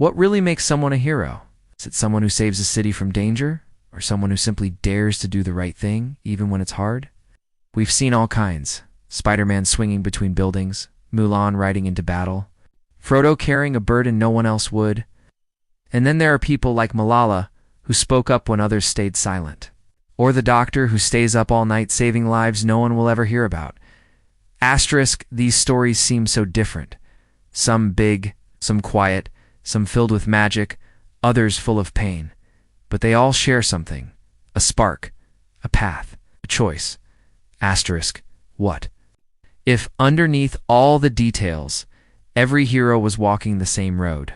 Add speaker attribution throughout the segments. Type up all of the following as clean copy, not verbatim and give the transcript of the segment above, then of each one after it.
Speaker 1: What really makes someone a hero? Is it someone who saves a city from danger? Or someone who simply dares to do the right thing, even when it's hard? We've seen all kinds. Spider-Man swinging between buildings, Mulan riding into battle, Frodo carrying a burden no one else would. And then there are people like Malala, who spoke up when others stayed silent. Or the doctor who stays up all night saving lives no one will ever hear about. Asterisk, these stories seem so different. Some big, some quiet, some filled with magic, others full of pain. But they all share something. A spark, a path, a choice. Asterisk, what? If underneath all the details, every hero was walking the same road.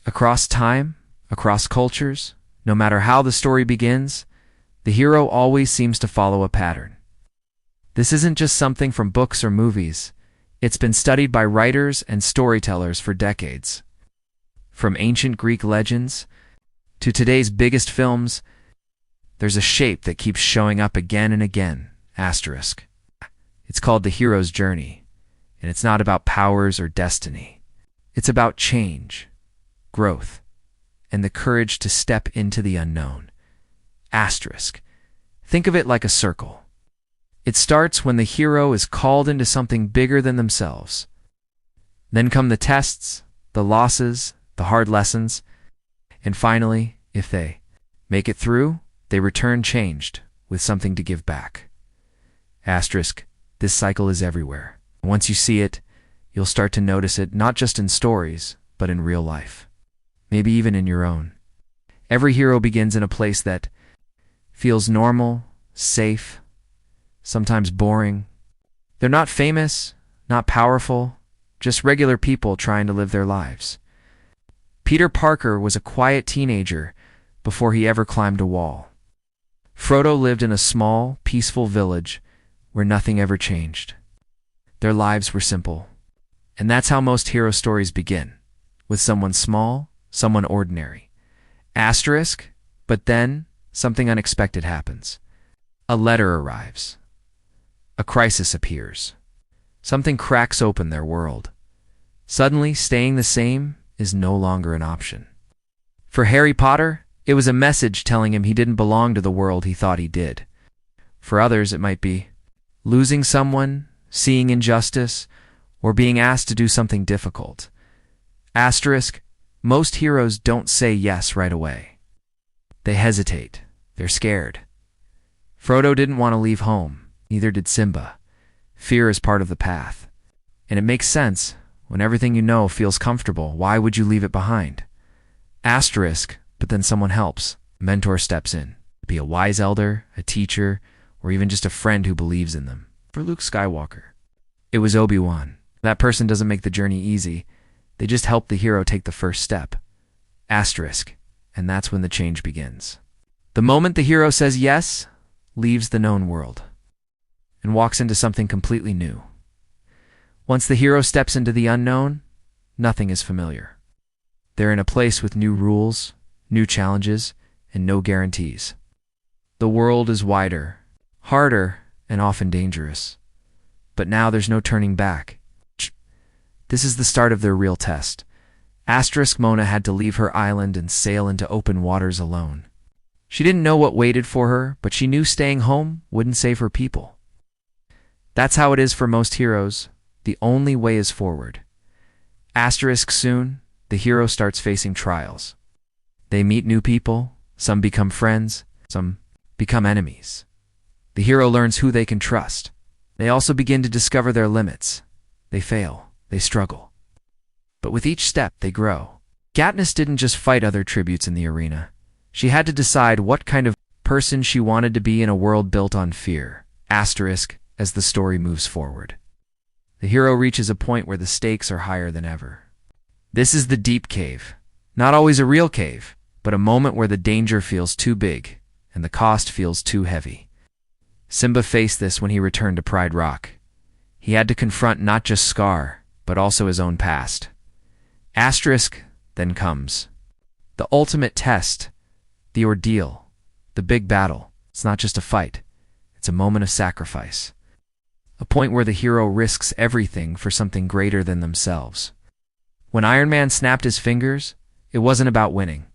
Speaker 1: Across time, across cultures, no matter how the story begins, the hero always seems to follow a pattern. This isn't just something from books or movies. It's been studied by writers and storytellers for decades. From ancient Greek legends to today's biggest films, there's a shape that keeps showing up again and again. Asterisk. It's called the hero's journey, and it's not about powers or destiny. It's about change, growth, and the courage to step into the unknown. Asterisk. Think of it like a circle. It starts when the hero is called into something bigger than themselves. Then come the tests, the losses, the hard lessons, and finally, if they make it through, they return changed, with something to give back. Asterisk. This cycle is everywhere. Once you see it, you'll start to notice it not just in stories, but in real life. Maybe even in your own. Every hero begins in a place that feels normal, safe, sometimes boring. They're not famous, not powerful, just regular people trying to live their lives. Peter Parker was a quiet teenager before he ever climbed a wall. Frodo lived in a small, peaceful village where nothing ever changed. Their lives were simple. And that's how most hero stories begin, with someone small, someone ordinary. Asterisk, but then something unexpected happens. A letter arrives. A crisis appears. Something cracks open their world. Suddenly, staying the same is no longer an option. For Harry Potter, it was a message telling him he didn't belong to the world he thought he did. For others, it might be losing someone, seeing injustice, or being asked to do something difficult. Asterisk, most heroes don't say yes right away. They hesitate. They're scared. Frodo didn't want to leave home. Neither did Simba. Fear is part of the path. And it makes sense. When everything you know feels comfortable, why would you leave it behind? Asterisk, but then someone helps. A mentor steps in. Be a wise elder, a teacher, or even just a friend who believes in them. For Luke Skywalker, it was Obi-Wan. That person doesn't make the journey easy. They just help the hero take the first step. Asterisk, and that's when the change begins. The moment the hero says yes, leaves the known world, and walks into something completely new. Once the hero steps into the unknown, nothing is familiar. They're in a place with new rules, new challenges, and no guarantees. The world is wider, harder, and often dangerous. But now there's no turning back. This is the start of their real test. Asterisk. Moana had to leave her island and sail into open waters alone. She didn't know what waited for her, but she knew staying home wouldn't save her people. That's how it is for most heroes. The only way is forward. Asterisk. Soon, the hero starts facing trials. They meet new people, some become friends, some become enemies. The hero learns who they can trust. They also begin to discover their limits. They fail, they struggle. But with each step, they grow. Katniss didn't just fight other tributes in the arena. She had to decide what kind of person she wanted to be in a world built on fear. Asterisk, as the story moves forward. The hero reaches a point where the stakes are higher than ever. This is the deep cave. Not always a real cave, but a moment where the danger feels too big and the cost feels too heavy. Simba faced this when he returned to Pride Rock. He had to confront not just Scar, but also his own past. Asterisk, then comes the ultimate test, the ordeal, the big battle. It's not just a fight. It's a moment of sacrifice. A point where the hero risks everything for something greater than themselves. When Iron Man snapped his fingers, It wasn't about winning.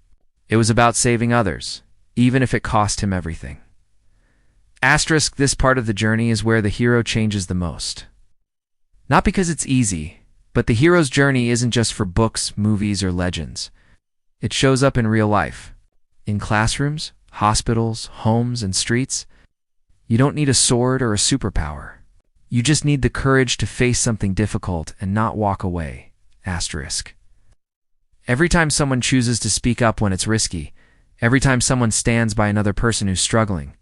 Speaker 1: It was about saving others, even if it cost him everything. Asterisk, this part of the journey is where the hero changes the most. Not because it's easy, but the hero's journey isn't just for books, movies, or legends. It shows up in real life. In classrooms, hospitals, homes, and streets. You don't need a sword or a superpower. You just need the courage to face something difficult and not walk away. Asterisk. Every time someone chooses to speak up when it's risky, every time someone stands by another person who's struggling,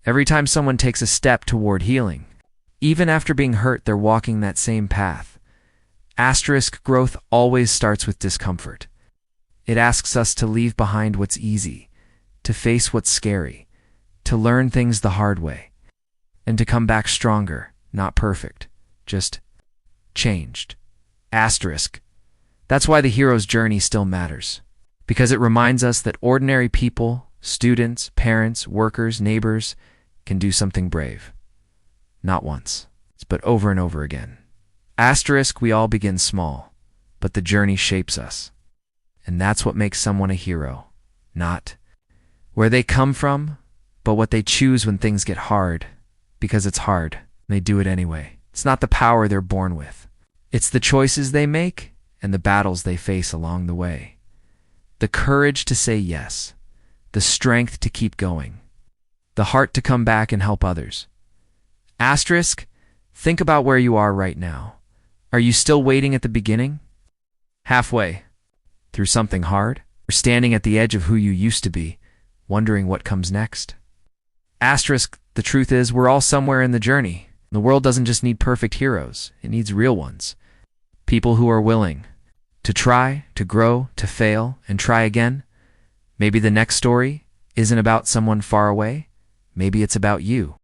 Speaker 1: every time someone takes a step toward healing, even after being hurt, they're walking that same path. Asterisk, growth always starts with discomfort. It asks us to leave behind what's easy, to face what's scary, to learn things the hard way, and to come back stronger, not perfect, just changed. Asterisk. That's why the hero's journey still matters, because it reminds us that ordinary people, students, parents, workers, neighbors, can do something brave. Not once, but over and over again. Asterisk, we all begin small, but the journey shapes us. And that's what makes someone a hero. Not where they come from, but what they choose when things get hard. Because it's hard, and they do it anyway. It's not the power they're born with. It's the choices they make and the battles they face along the way. The courage to say yes, the strength to keep going, the heart to come back and help others. Asterisk, think about where you are right now. Are you still waiting at the beginning? Halfway? Through something hard? Or standing at the edge of who you used to be, wondering what comes next? Asterisk, the truth is we're all somewhere in the journey. The world doesn't just need perfect heroes, it needs real ones. People who are willing to try, to grow, to fail, and try again. Maybe the next story isn't about someone far away. Maybe it's about you.